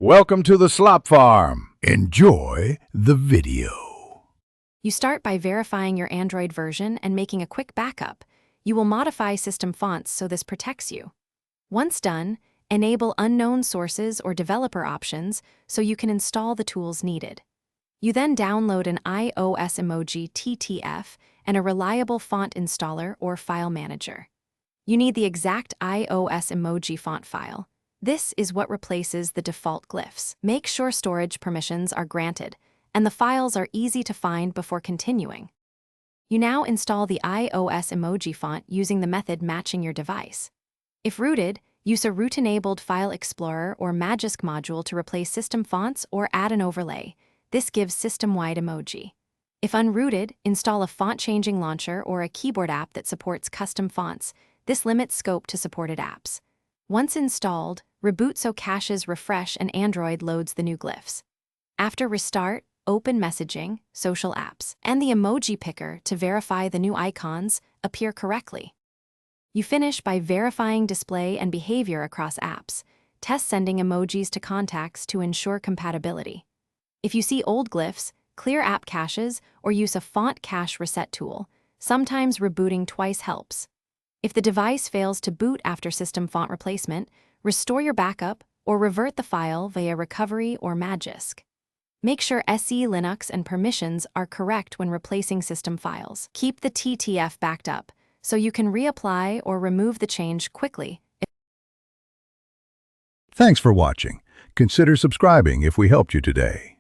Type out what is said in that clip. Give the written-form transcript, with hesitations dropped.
Welcome to the Slop Farm. Enjoy the video. You start by verifying your Android version and making a quick backup. You will modify system fonts so this protects you. Once done, enable unknown sources or developer options so you can install the tools needed. You then download an iOS Emoji TTF and a reliable font installer or file manager. You need the exact iOS Emoji font file. This is what replaces the default glyphs. Make sure storage permissions are granted, and the files are easy to find before continuing. You now install the iOS emoji font using the method matching your device. If rooted, use a root-enabled File Explorer or Magisk module to replace system fonts or add an overlay. This gives system-wide emoji. If unrooted, install a font-changing launcher or a keyboard app that supports custom fonts. This limits scope to supported apps. Once installed, reboot so caches refresh and Android loads the new glyphs. After restart, open messaging, social apps, and the emoji picker to verify the new icons appear correctly. You finish by verifying display and behavior across apps. Test sending emojis to contacts to ensure compatibility. If you see old glyphs, clear app caches or use a font cache reset tool. Sometimes rebooting twice helps. If the device fails to boot after system font replacement, restore your backup or revert the file via recovery or Magisk. Make sure SE Linux and permissions are correct when replacing system files. Keep the TTF backed up so you can reapply or remove the change quickly. Thanks for watching. Consider subscribing if we helped you today.